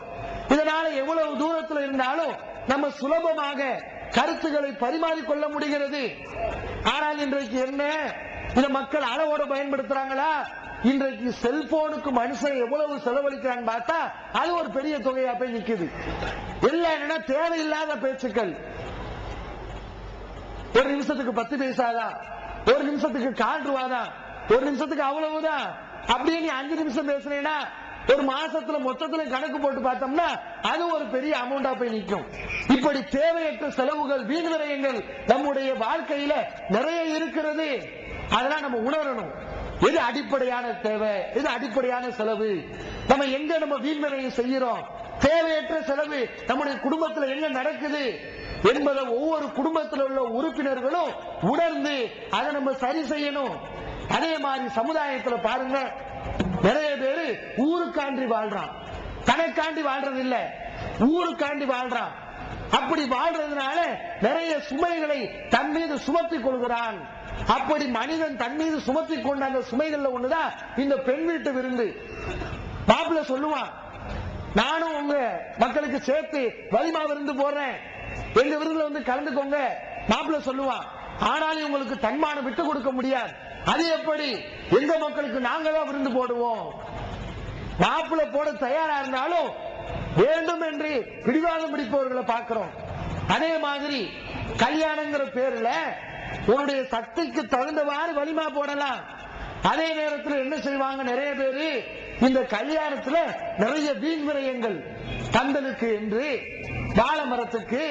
இதனால எவ்வளவு தூரத்தில் இருந்தாலும் நம்ம சுலபமாக கருத்துக்களை பரிமாறிக்கொள்ள முடிகிறது. ஆனால் இன்றைக்கு என்ன, இத மக்கள் அளவோட பயன்படுத்துறாங்களா? இன்றைக்கு செல்போனுக்கு மனுஷன் எவ்வளவு செலவழிக்கிறான்னு பார்த்தா அது ஒரு பெரிய தொகையா போய் நிக்குது. எல்லாம் என்னன்னா தேவையில்லாத பேச்சுக்கள். ஒரு நிமிஷத்துக்கு 10 பைசா தான், ஒரு நிமிஷத்துக்கு 4 ரூபா தான், ஒரு நிமிஷத்துக்கு அவ்வளவுதான். அப்படியே நீ 5 நிமிஷம் பேசுறேன்னா ஒரு மாசத்துல மொத்தத்துல கணக்கு போட்டு பார்த்தோம்னா அது ஒரு பெரிய அமௌண்டா போய் நிற்கும். இப்படி தேவையற்ற செலவுகள், வீண் விரயங்கள் நம்முடைய வாழ்க்கையில நிறைய இருக்கிறது. அதெல்லாம் நம்ம உணரணும். எது அடிப்படையான தேவை, எது அடிப்படையான செலவு, நம்ம எங்க நம்ம வீண் விரயம் செய்யறோம், தேவையற்ற செலவு நம்முடைய குடும்பத்தில் என்ன நடக்குது என்பதை ஒவ்வொரு குடும்பத்தில் உள்ள உறுப்பினர்களும் உணர்ந்து அதை நம்ம சரி செய்யணும். அதே மாதிரி சமுதாயத்தில் பாருங்க, நிறைய பேரு ஊருக்காண்டி வாழ்றான், தனக்காண்டி வாழ்றது இல்ல, ஊருக்காண்டி வாழ்றான். அப்படி வாழ்றதுனால நிறைய சுமைகளை தன் மீது சுமத்தி கொள்கிறான். அப்படி மனிதன் தன் மீது சுமத்தி கொண்ட அந்த சுமைகள்ல ஒண்ணுதான் இந்த பெண் வீட்டு விருந்து. மாப்பிள்ள சொல்லுவான், நானும் உங்க மக்களுக்கு சேர்த்து வலிமா விருந்து போடுறேன், எங்க விருந்துல வந்து கலந்துக்கோங்க. மாப்பிள்ள சொல்லுவான், ஆனாலும் உங்களுக்கு தன்மானம் விட்டு கொடுக்க முடியாது. அது எப்படி, எங்க மக்களுக்கு நாங்க தான் விருந்து போடுவோம். மாப்பிள்ள போட தயாரா இருந்தாலும் வேண்டும் என்று பிடிவாதம் பிடிப்பவர்களை பார்க்கிறோம். அதே மாதிரி கல்யாணங்கிற பேர்ல உன்னுடைய சக்திக்கு தகுந்தவாறு வலிமா போடலாம். அதே நேரத்தில் என்ன செய்வாங்க நிறைய பேரு, இந்த கல்யாணத்துல நிறைய வீண் விரயங்கள், பந்தலுக்கு என்று வாழை மரத்துக்கு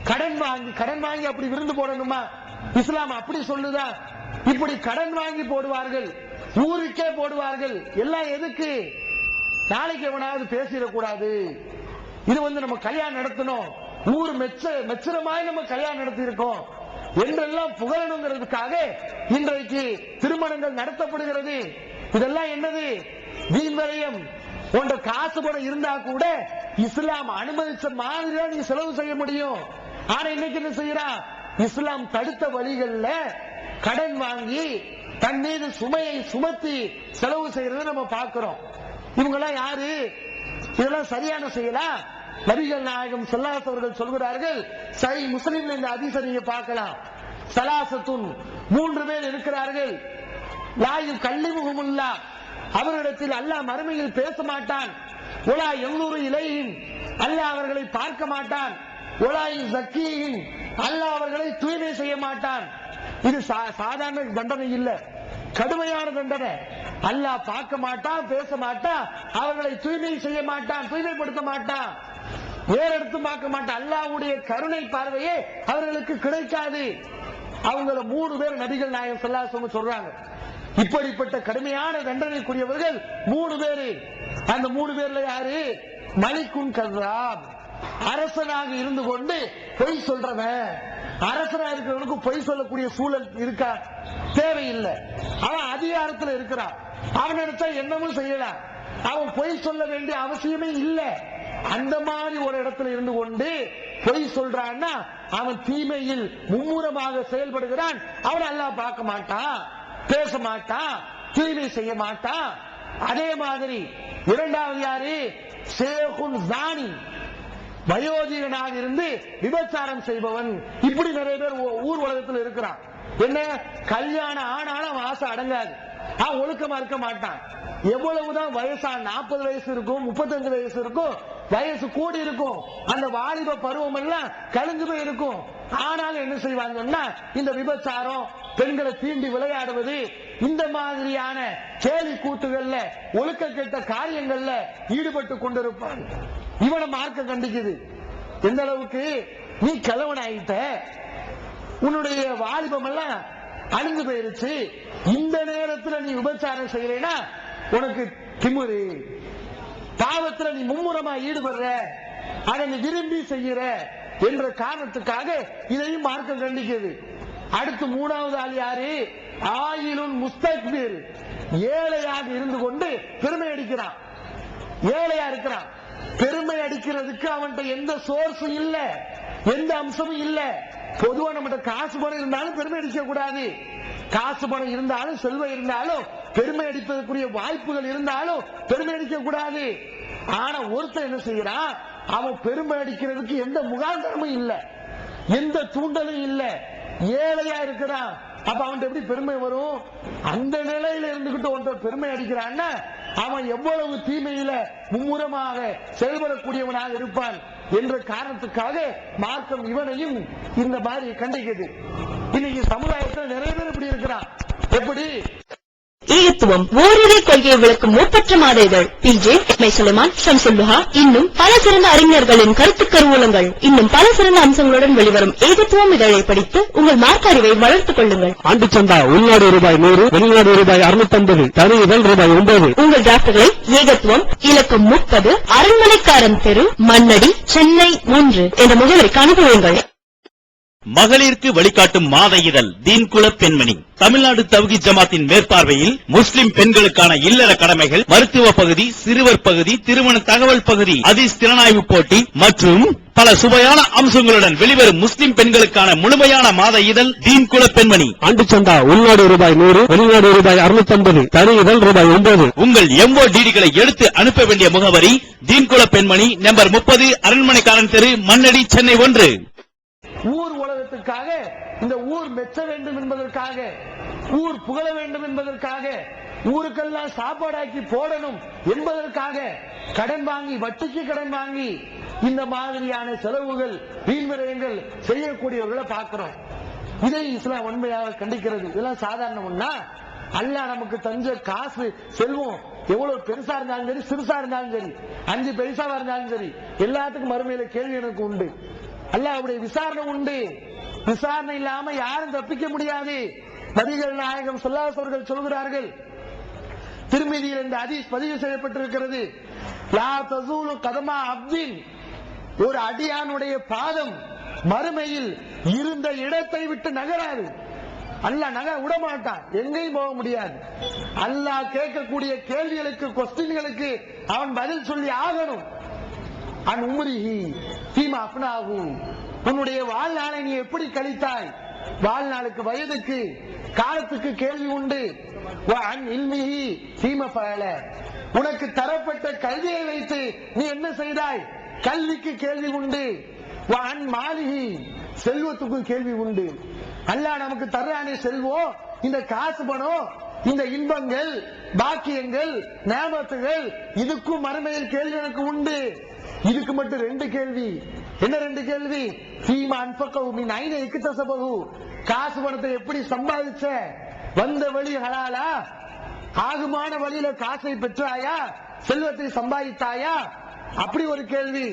கடன் வாங்கி அப்படி விருந்து போடணுமா? இஸ்லாம் அப்படி சொல்லுதா? இப்படி கடன் வாங்கி போடுவார்கள், ஊருக்கே போடுவார்கள். எல்லாம் எதுக்கு? நாளைக்கு எவனாவது பேசிடக்கூடாது, இது நம்ம கல்யாணம் நடத்தணும், ஊர் மெச்சரமாய் நம்ம கல்யாணம் நடத்தி இருக்கோம் என்றெல்லாம் புகழணுங்கிறதுக்காக இன்றைக்கு திருமணங்கள் நடத்தப்படுகிறது. இதெல்லாம் என்னது? வீண் விரயம். உன்ற காசு பணம் இருந்தா கூட இஸ்லாம் அனுமதிச்ச மாதிரியா நீ செலவு செய்ய முடியும். ஆனா இன்னைக்கு என்ன செய்யறான், இஸ்லாம் தடுத்த வழிகள்ல கடன் வாங்கி தன் மீது சுமையை சுமத்தி செலவு செய்யறதை நம்ம பார்க்கிறோம். இவங்க எல்லாம் யாரு? இதெல்லாம் சரியான செய்யலாம். நபிகள் நாயகம் ஸல்லல்லாஹு அலைஹி வஸல்லம் சொல்கிறார்கள், சஹீஹ் முஸ்லிம்ல இந்த ஹதீஸை நீங்க பார்க்கலாம். ஸலாஸத்துன், 3 பேர் இருக்கிறார்கள், லா யுகல்லிமுஹுமுல்லாஹ், அவர்களிடத்தில் அல்லாஹ் மறுமையில் பேச மாட்டான். வலா யன்துரு இலைஹிம், அல்லாஹ் அவர்களை பார்க்க மாட்டான். வலா யுஸக்கீஹிம், அல்லாஹ் அவர்களை தூய்மை செய்ய மாட்டான். இது சாதாரண தண்டனை இல்ல, கடுமையான தண்டனை. அல்லாஹ் பார்க்க மாட்டான், பேச மாட்டான், அவர்களை தூய்மை செய்ய மாட்டான், தூய்மைப்படுத்த மாட்டான், வேற எடுத்து பார்க்க மாட்டான். அல்லாஹ்வுடைய கருணை பார்வையே அவர்களுக்கு கிடைக்காது. அவங்கள 3 பேர் நபிகள் நாயகம் ஸல்லல்லாஹு அலைஹி வஸல்லம் சொல்றாங்க. இப்படிப்பட்ட கடுமையான தண்டனைக்குரியவர்கள் 3 பேரு. அந்த 3 பேர்ல யாரு? மலிக்குன் கஸாப், அரசனாக இருந்து கொண்டு பொய் சொல்றவன். அரசனா இருக்கிறவனுக்கு பொய் சொல்லக்கூடிய சூழல் இருக்கா? தேவையில்லை. அவன் அதிகாரத்தில் இருக்கிறான், அவன் நினைச்சா என்னமும் செய்யலாம், அவன் பொய் சொல்ல வேண்டிய அவசியமே இல்லை. அந்த மாதிரி ஒரு இடத்துல இருந்து கொண்டு பொய் சொல்றான்னா அவன் தீமையில் மும்முரமாக செயல்படுகிறான். அவன் அல்லாஹ் பார்க்க மாட்டான், பேச மாட்டான், தூய்மை செய்ய மாட்டான். அதே மாதிரி இரண்டாவது யாரு? ஷேகுன் ஜானி, வயோதிகனாக இருந்து விபச்சாரம் செய்பவன். இப்படி நிறைய பேர் ஊர் உலகத்தில் இருக்கிறான். என்ன, கல்யாணம் ஆனாலும் அவன் ஆசை அடங்காது, அவன் ஒழுக்கமா இருக்க மாட்டான். எவ்வளவுதான் வயசா 40 வயசு இருக்கும், 35 வயசு இருக்கும், வயசு கூடி இருக்கும், அந்த வாலிப பருவம் எல்லாம் கலந்து போய் இருக்கும். ஆனாலும் என்ன செய்வாங்கன்னா இந்த விபச்சாரம், பெண்களை தீண்டி விளையாடுவது, இந்த மாதிரியான கேலி கூத்துகள்ல, ஒழுக்க கெட்ட காரியங்கள்ல ஈடுபட்டு கொண்டிருப்பாங்க. இவனை மார்க்க கண்டிக்குது. எந்த அளவுக்கு நீ கிழவன் ஆயிட்ட, உன்னுடைய வாலிபம் எல்லாம் அழிந்து போயிருச்சு, இந்த நேரத்துல நீ விபச்சாரம் செய்யறேன்னா உனக்கு திமிரு, பாவத்துல நீ மும்முரமா ஈடுபடுற, அதை நீ விரும்பி செய்யற என்ற காரணத்துக்காக இதையும் மார்க்கம் கண்டிக்குது. அடுத்து மூணாவது ஆள் யாரு? ஆயிலுன் முஸ்தக்பிர், ஏழையாக இருந்து கொண்டு பெருமை அடிக்கிறான். ஏழையா இருக்கிறான், பெருமை அடிக்கிறதுக்கு அவன்கிட்ட எந்த சோர்ஸும் இல்ல, எந்த அம்சமும் இல்ல. பொதுவா நம்மகிட்ட காசு பணம் இருந்தாலும் பெருமை அடிக்க கூடாது. காசு பணம் இருந்தாலும் செல்வம் இருந்தாலும் பெருமை அடிப்பதற்குரிய வாய்ப்புகள் இருந்தாலும் பெருமை அடிக்க கூடாது. ஆனா ஒருத்தர் என்ன செய்யறான், அவன் பெருமை அடிக்கிறதுக்கு எந்த முகாந்தரமும் இல்ல, எந்த தூண்டலும் இல்ல, ஏழையா இருக்கிறான். அப்ப அவன் எப்படி பெருமை வரும்? அந்த நிலையில இருந்துகிட்டு ஒருத்தர் பெருமை அடிக்கிறான்னா அவன் எவ்வளவு தீமையில மும்முரமாக செயல்படக்கூடியவனாக இருப்பான் என்ற காரணத்துக்காக மார்க்கம் இவனையும் இந்த மாதிரி கண்டிக்குது. இன்னைக்கு சமுதாயத்தில் நிறைய பேர் இப்படி இருக்கிறான். எப்படி? ஏகத்துவம் ஓரிரை கொள்கையை விளக்கும் மூப்பற்ற மாத இதழ் PJ சுலைமான், ஷம்சுல்லுஹா, இன்னும் பல சிறந்த அறிஞர்களின் கருத்து கருவூலங்கள், இன்னும் பல சிறந்த அம்சங்களுடன் வெளிவரும் ஏகத்துவம் இதழை படித்து உங்கள் மார்க்க அறிவை வளர்த்துக் கொள்ளுங்கள். ஆண்டு சந்தா உள்நாடு ரூபாய் 100, வெளிநாடு ரூபாய் 650, தனி இதழ் ரூபாய் 9. உங்கள் டிராப்டுகளை ஏகத்துவம் இலக்கம் 30, அரண்மனைக்காரன் தெரு, மண்ணடி, சென்னை 3 என்ற முகவரிக்கு அனுப்புவீர்கள். மகளிருக்கு வழிகாட்டும் மாத இதழ் தீன்குல பெண்மணி. தமிழ்நாடு தவ்ஹீத் ஜமாத்தின் மேற்பார்வையில் முஸ்லிம் பெண்களுக்கான இல்லற கடமைகள், மருத்துவ பகுதி, சிறுவர் பகுதி, திருமண தகவல் பகுதி, ஹதீஸ் திறனாய்வு போட்டி மற்றும் பல சுவையான அம்சங்களுடன் வெளிவரும் முஸ்லிம் பெண்களுக்கான முழுமையான மாத இதழ் தீன்குல பெண்மணி. ஆண்டு சந்தா உள்நாடு ரூபாய் 100, வெளிநாடு ரூபாய் 650, தனி இதழ் ரூபாய் 9. உங்கள் MODD-களை எடுத்து அனுப்ப வேண்டிய முகவரி தீன்குல பெண்மணி, நம்பர் 30, அரண்மனைக்காரன் தெரு, மண்ணடி, சென்னை 1. ஊர் உலகத்துக்காக, இந்த ஊர் மெச்ச வேண்டும் என்பதற்காக, ஊர் புகழ வேண்டும் என்பதற்காக, ஊருக்கெல்லாம் சாப்பாடாக்கி போடணும் என்பதற்காக கடன் வாங்கி, வட்டிக்கு கடன் வாங்கி இந்த மாதிரியான செலவுகள், வீண்விரயங்கள் செய்யக்கூடியவர்களை பார்க்கிறோம். இதை இஸ்லாம் உண்மையாக கண்டிக்கிறது. இதெல்லாம் சாதாரண ஒண்ணா? அல்லாஹ் நமக்கு தஞ்ச காசு, செல்வம் எவ்வளவு பெருசா இருந்தாலும் சரி, சிறுசா இருந்தாலும் சரி, 5 பைசாவா இருந்தாலும் சரி, எல்லாத்துக்கும் மறுமையில கேள்வி எனக்கு உண்டு. அல்லாஹ்வுடைய விசாரணை உண்டு. விசாரணை இல்லாம யாரும் தப்பிக்க முடியாது. நபிகள் நாயகம் ஸல்லல்லாஹு அலைஹி வஸல்லம் சொல்கிறார்கள், திருமிதியில் இந்த ஹதீஸ் பதிவு செய்யப்பட்டிருக்கிறது, லா தஸூலு கதமா அப்தின், ஒரு அடியானுடைய பாதம் மறுமையில் இருந்த இடத்தை விட்டு நகராது. அல்லாஹ் நகர விட மாட்டான், எங்கேயும் போக முடியாது. அல்லாஹ் கேட்கக்கூடிய கேள்விகளுக்கு, கொஸ்டின்களுக்கு அவன் பதில் சொல்லி ஆகணும். அன் உம்ரிஹி ஃபீமா அஃப்னாஹு, உன்னுடைய வாழ்நாளை நீ எப்படி கழித்தாய்? வாழ்நாளுக்கு, வயதுக்கு, காலத்துக்கு கேள்வி உண்டு. வ அன் இல்மிஹி ஃபீமா ஃபஅல, உனக்கு தரப்பட்ட கல்வியை வைத்து நீ என்ன செய்தாய்? கல்விக்கு கேள்வி உண்டு. வ அன் மாலிஹி, செல்வத்துக்கு கேள்வி உண்டு. அல்லாஹ் நமக்கு தர்றானே செல்வம், இந்த காசு பணம், இந்த இன்பங்கள், பாக்கியங்கள், நியாமத்துகள், இதுக்கும் மறுமையில் கேள்வி எனக்கு உண்டு. இதுக்கு மட்டும் 2 கேள்வி. என்ன 2 கேள்வி? ஃபீமா அன்ஃபகஹு மின் ஐன இக்தஸபஹு, காசு பணத்தை எப்படி சம்பாதிச்ச? வந்த வழி ஹலாலா? ஆகுமான வழியில காசை பெற்றாயா? செல்வத்தை சம்பாதித்தாயா? அப்படி ஒரு கேள்வி.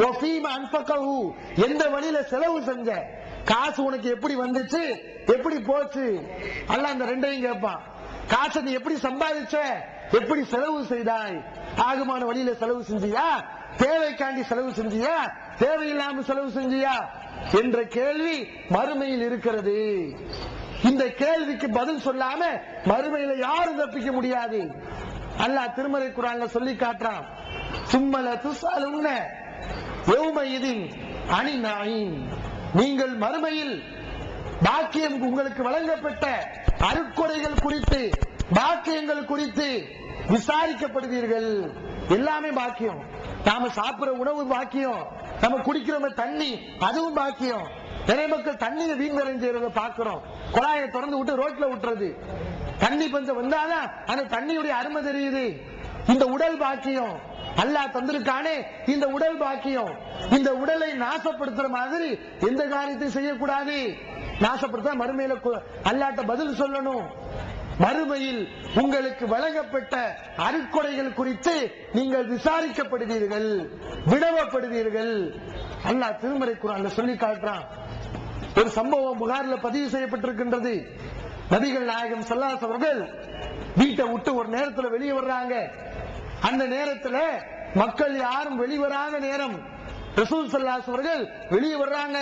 வஃபீமா அன்ஃபகஹு, எந்த வழியில செலவு செஞ்ச? காசு உனக்கு எப்படி வந்துச்சு, எப்படி போச்சு? அல்லாஹ் அந்த 2ஐயும் கேட்பான். காசை நீ எப்படி சம்பாதிச்ச, எப்படி செலவு செய்தாய்? ஆகுமான வழியில செலவு செஞ்சியா? தேவைக்காண்டி செலவு செஞ்சியா? தேவையில்லாம செலவு செஞ்சியா என்ற கேள்வி மறுமையில் இருக்கிறது. இந்த கேள்விக்கு பதில் சொல்லாம மறுமையில யாரும் தப்பிக்க முடியாது. அல்லாஹ் திருமறை குர்ஆன்ல சொல்லி காட்டுறான், சும்மல துஸஅலுன யௌமஇதின் அனின் நஈம், நீங்கள் மறுமையில் பாக்கியம் உங்களுக்கு வழங்கப்பட்ட அருட்கொடைகள் குறித்து, பாக்கியங்கள் குறித்து விசாரிக்கப்படுவீர்கள். எல்லாமே பாக்கியம். நாம சாப்பிடுற உணவு பாக்கியம், நம்ம குடிக்கிற தண்ணி அதுவும் பாக்கியம். நிறைய மக்கள் தண்ணியை வீண் செய்யறத பாக்குறோம். குழாயை திறந்து விட்டு ரோட்ல விட்டுறது. தண்ணி பஞ்சம் வந்தாதான் அந்த தண்ணியுடைய அருமை தெரியுது. இந்த உடல் பாக்கியம், அல்லாஹ் தந்திருக்கானே இந்த உடல் பாக்கியம். இந்த உடலை நாசப்படுத்துற மாதிரி எந்த காரியத்தையும் செய்யக்கூடாது. நாசப்படுத்த மறுமையில அல்லாஹ்ட்ட பதில் சொல்லணும். மறுமையில் உங்களுக்கு வழங்கப்பட்ட அருட்கொடைகள் குறித்து நீங்கள் விசாரிக்கப்படுவீர்கள், வினவப்படுவீர்கள். அல்லாஹ் திருமறை குர்ஆன்ல சொல்லி காட்டுறான். ஒரு சம்பவம் புகார்ல பதிவு செய்யப்பட்டிருக்கின்றது. நபிகள் நாயகம் ஸல்லல்லாஹு அலைஹி அவர்கள் வீட்டை விட்டு ஒரு நேரத்தில் வெளியே வர்றாங்க. அந்த நேரத்தில் மக்கள் யாரும் வெளிவராத நேரம். ரசூல் ஸல்லல்லாஹு அலைஹி அவர்கள் வெளியே வர்றாங்க.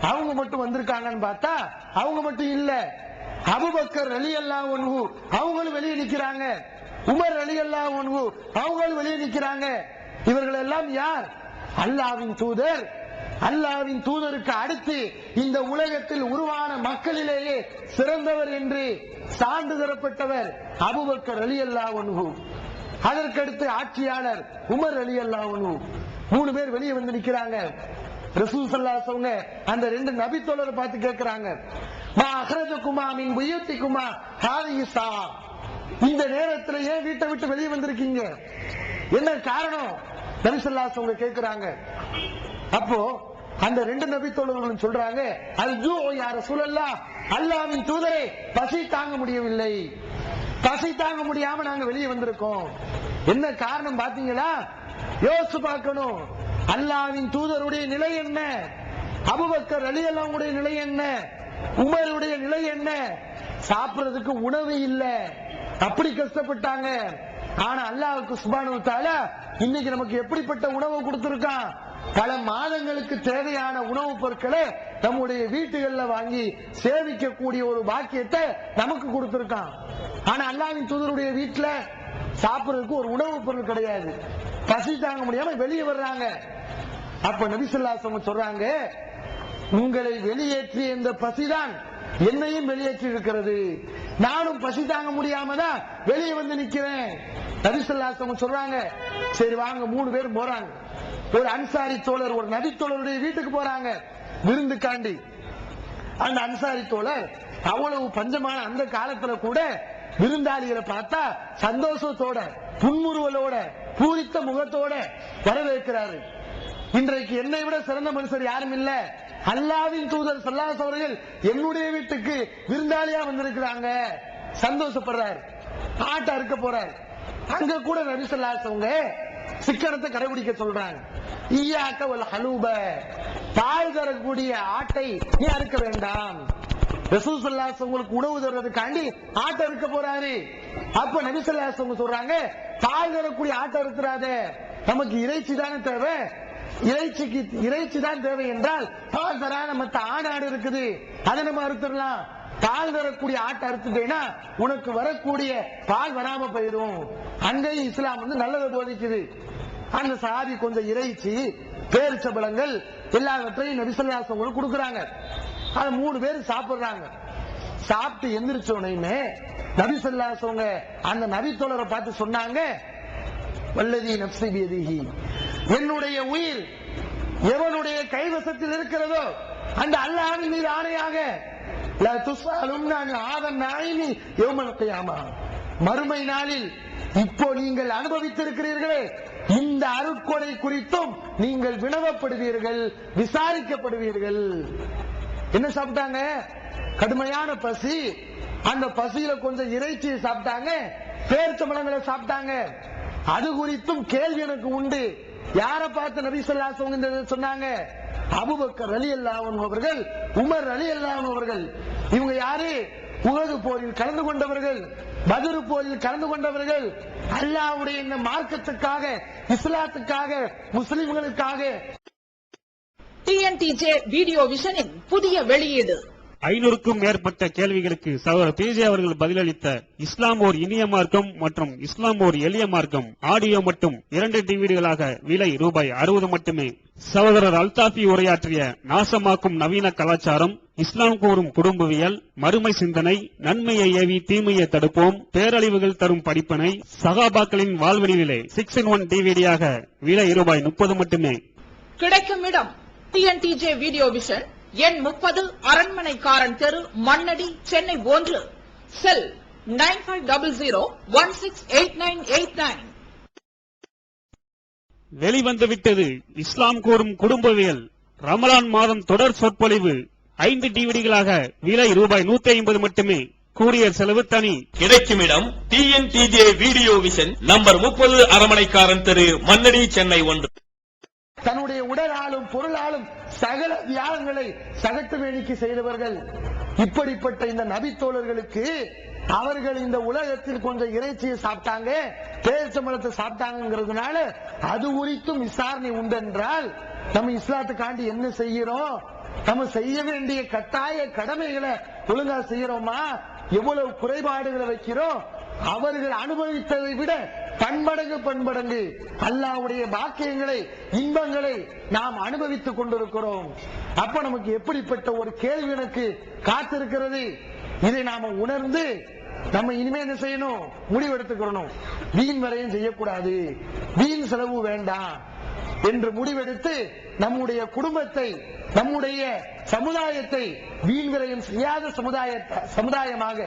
அவங்க மட்டும் வந்திருக்காங்கன்னு பார்த்தா அவங்க மட்டும் இல்ல, அபூபக்கர் ரலியல்லாஹு அன்ஹு அவங்களும் வெளியே நிக்கிறாங்க, உமர் ரலியல்லாஹு அன்ஹு அவங்களும் வெளியே நிக்கிறாங்க. இவர்கள் எல்லாம் யார்? அல்லாஹ்வின் தூதர். அல்லாஹ்வின் தூதருக்கு அடுத்து இந்த உலகத்தில் உருவான மக்களிலேயே சிறந்தவர் என்று சான்று தரப்பட்டவர் அபூபக்கர் ரலியல்லாஹு அன்ஹு. அதற்கடுத்து ஆட்சியாளர் உமர் ரலியல்லாஹு அன்ஹு. 3 பேர் வெளியே வந்து நிக்கிறாங்க. ரசூல் ஸல்லல்லாஹு அலைஹி வஸல்லம் அந்த 2 நபி தோழரை பார்த்து கேட்கிறாங்க, மா அக்ரஜகுமா மின் புயூத்திகுமா ஹாதிஹி ஸா, இந்த நேரத்துல ஏன் வீட்டை விட்டு வெளியே வந்திருக்கீங்க, என்ன காரணம்? நபி ஸல்லல்லாஹு அலைஹி வஸல்லம் கேட்கிறாங்க. அப்போ அந்த 2 நபி தோழர்களும் சொல்றாங்க, அல் ஜூ யா ரசூலல்லாஹ், அல்லாஹ்வின் தூதரே பசி தாங்க முடியவில்லை, பசி தாங்க முடியாம நாங்க வெளியே வந்திருக்கோம். என்ன காரணம் பாத்தீங்களா? யோசிச்சு பார்க்கணும். அல்லாஹ்வின் தூதருடைய நிலை என்ன, அபூபக்கர் ரலியல்லாஹு அன்ஹுடைய நிலை என்ன, உமருடைய நிலை என்ன? சாப்பிடுறதுக்கு உணவு இல்ல, அப்படி கஷ்டப்பட்டாங்க. ஆனா அல்லாஹ்வுக்கு சுப்ஹானஹு வ தஆலா இன்னைக்கு நமக்கு எப்படிப்பட்ட உணவு கொடுத்திருக்கான்? பல மாதங்களுக்கு தேவையான உணவுப் பொருட்களை நம்முடைய வீட்டுகள்ல வாங்கி சேவிக்கக்கூடிய ஒரு பாக்கியத்தை நமக்கு கொடுத்திருக்கான். ஆனா அல்லாஹ்வின் தூதருடைய வீட்டுல சாப்பிடுறதுக்கு ஒரு உணவுப் பொருள் கிடையாது. பசி தாங்க முடியாம வெளியே வர்றாங்க. அப்ப நபி ஸல்லல்லாஹு அலைஹி வஸல்லம் சொல்றாங்க, உங்களை வெளியேற்றிய இந்த பசிதான் என்னையும் வெளியேற்றி இருக்கிறது. நானும் பசி தாங்க முடியாம தான் வெளியே வந்து நிக்கிறேன். நபி ஸல்லல்லாஹு அலைஹி வஸல்லம் சொல்றாங்க, சரி வாங்க. 3 பேர் போறாங்க. ஒரு அன்சாரி தோழர் ஒரு நபி தோழருடைய வீட்டுக்கு போறாங்க விருந்துக்காண்டி. அந்த அன்சாரி தோழர் அவ்வளவு பஞ்சமான அந்த காலத்துல கூட விருந்தாளிகளை பார்த்தா சந்தோஷத்தோட, புன்முறுவலோட, பூரித்த முகத்தோட வரவேற்கிறாரு. இன்றைக்கு என்னை விட சிறந்த மனுஷர் யாரும் இல்ல. அல்லாஹ்வின் தூதர் ஸல்லல்லாஹு அலைஹி அவர்கள் என்னுடைய வீட்டுக்கு விருந்தாளியா வந்திருக்கிறாங்க, சந்தோஷப்படுறாரு. ஆட்டை அறுக்க போறாரு. அங்க கூட நபி ஸல்லல்லாஹு அலைஹி வஸல்லம் சிக்கனத்தை கடைபிடிக்க சொல்றாங்க. ஈயாக்க வல் ஹலூப, பால் தரக்கூடிய ஆட்டை நீ அறுக்க வேண்டாம். ரசூல் ஸல்லல்லாஹு அலைஹி வஸல்லம் உணவு தர்றதுக்காண்டி ஆட்டை அறுக்க போறாரு. அப்ப நபி ஸல்லல்லாஹு அலைஹி வஸல்லம் சொல்றாங்க, பால் தரக்கூடிய ஆட்டை அறுத்துறாத, நமக்கு இறைச்சி தானே தேவை, இறைச்சி தான் தேவை என்றால் பால் தரான மத்த ஆடு இருக்குது, அதை நம்ம அறுத்துடலாம். பால் தரக்கூடிய ஆட்டை அறுத்துட்டேன்னா உனக்கு வரக்கூடிய பால் வராம போயிடும். அங்கேயும் இஸ்லாம் நல்லதை போதிக்குது. அந்த சாதி கொஞ்சம் இறைச்சி, பேரிச்சம்பழங்கள் எல்லாவற்றையும் நபி ஸல்லல்லாஹு அலைஹி வஸல்லம் கொடுக்குறாங்க. அது 3 பேர் சாப்பிடுறாங்க. சாப்பிட்டு எந்திரிச்ச உடனே நபி ஸல்லல்லாஹு அலைஹி வஸல்லம் அந்த நபி தோழரை பார்த்து சொன்னாங்க, வல்லதி நஃப்ஸி பியதிஹி, என்னுடைய உயிர் எவனுடைய கைவசத்தில் இருக்கிறதோ அந்த அல்லாஹ்வின் மீது ஆணையாக, லா துஸ்அலுன்னா அன் ஹாதா நஈமி யௌமல் கியாமா, மறுமை நாளில் இப்போ நீங்கள் அனுபவித்திருக்கிறீர்களே இந்த அருட்கொடை குறித்தும் நீங்கள் வினவப்படுவீர்கள், விசாரிக்கப்படுவீர்கள். என்ன சாப்பிட்டாங்க? கடுமையான பசி. அந்த பசியில கொஞ்சம் இறைச்சியை சாப்பிட்டாங்க, பேரிச்சம்பழங்களை சாப்பிட்டாங்க. அது குறித்தும் கேள்வி எனக்கு உண்டு. யாரை பார்த்து நபி ஸல்லல்லாஹு அலைஹி வஸல்லம் சொன்னாங்க? அபூபக்கர் ரலியல்லாஹு அன்ஹு அவர்கள், உமர் ரலியல்லாஹு அன்ஹு அவர்கள். இவங்க யாரு? உஹது போரில் கலந்து கொண்டவர்கள், பத்ர் போரில் கலந்து கொண்டவர்கள். அல்லாஹ்வுடைய இந்த மார்க்கத்துக்காக, இஸ்லாத்துக்காக, முஸ்லிம்களுக்காக. டிஎன்டிஜே வீடியோ விஷனின் புதிய வெளியீடு. 500க்கும் மேற்பட்ட கேள்விகளுக்கு சகோதரர் பிஜே அவர்கள் பதிலளித்த இஸ்லாம் ஓர் இனிய மார்க்கம் மற்றும் இஸ்லாம் ஓர் எளிய மார்க்கம் ஆடியோ மட்டும் 2 டிவிடிகளாக விலை ரூபாய் 60 மட்டுமே. சகோதரர் அல்தாஃபி உரையாற்றிய நாசமாக்கும் நவீன கலாச்சாரம், இஸ்லாம் கூறும் குடும்பவியல், மறுமை சிந்தனை, நன்மையை ஏவி தீமையை தடுப்போம், பேரழிவுகள் தரும் படிப்பினை, சகாபாக்களின் வாழ்வெளியிலே 6-in-1 டிவிடியாக விலை ரூபாய் 30 மட்டுமே. கிடைக்கும் இடம் டிஎன்டிஜே வீடியோ விஷன், எண் 30, அரண்மனைக்காரன் தெரு, மண்ணடி, சென்னை 1. செல் 9500168989. வெளிவந்துவிட்டது இஸ்லாம் கூறும் குடும்பவியல் ரமலான் மாதம் தொடர் சொற்பொழிவு 5 டிவிடிகளாக விலை ரூபாய் 150 மட்டுமே. கூரியர் செலவு தனி. கிடைக்கும் இடம் TNTJ வீடியோ விஷன், நம்பர் 30, அரமனைக்காரன் தெரு, மண்ணடி, சென்னை 1. தன்னுடைய உடலாலும் பொருளாலும் சகல தியாகங்களை சகட்டு வேணிக்கு செய்தவர்கள். இப்படிப்பட்ட இந்த நபித்தோழர்களுக்கு அவர்கள் இந்த உலகத்தில் கொஞ்சம் இறைச்சியை சாப்பிட்டாங்க, பேரிச்சம்பழத்தை சாப்பிட்டாங்கிறதுனால அது குறித்தும் விசாரணை உண்டென்றால் நம்ம இஸ்லாத்துக்காண்டி என்ன செய்கிறோம்? நம்ம செய்ய வேண்டிய கட்டாய கடமைகளை ஒழுங்கா செய்யறோமா? எவ்வளவு குறைபாடுகளை வைக்கிறோம்? அவர்கள் அனுபவித்ததை விட பன்மடங்கு அல்லாஹ்வுடைய பாக்கியங்களை, இன்பங்களை நாம் அனுபவித்துக் கொண்டிருக்கிறோம். அப்ப நமக்கு எப்படிப்பட்ட ஒரு கேள்வி எனக்கு காத்திருக்கிறது? இதை நாம உணர்ந்து நம்ம இனிமே என்ன செய்யணும்? முடிவெடுத்துக்கிறோம். வீண் வரையும் செய்யக்கூடாது, வீண் செலவு வேண்டாம் என்று முடிவெடுத்து நம்முடைய குடும்பத்தை, நம்முடைய சமுதாயத்தை வீண் விரயம் செய்யாத சமுதாயமாக,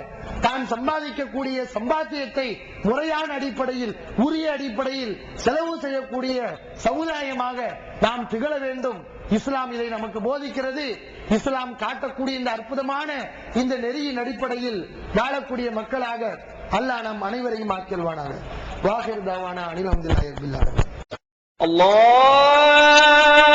தான் சம்பாதிக்கக்கூடிய சம்பாத்தியத்தை முறையான அடிப்படையில், உரிய அடிப்படையில் செலவு செய்யக்கூடிய சமுதாயமாக நாம் திகழ வேண்டும். இஸ்லாம் இதை நமக்கு போதிக்கிறது. இஸ்லாம் காட்டக்கூடிய இந்த அற்புதமான இந்த நெறியின் அடிப்படையில் வாழக்கூடிய மக்களாக அல்லாஹ் நம் அனைவரையும் ஆக்கிடுவானாக. வாஹிர் தாவானா அனில் அல்ஹம்துலில்லாஹி ரப்பில் ஆலமீன். Allah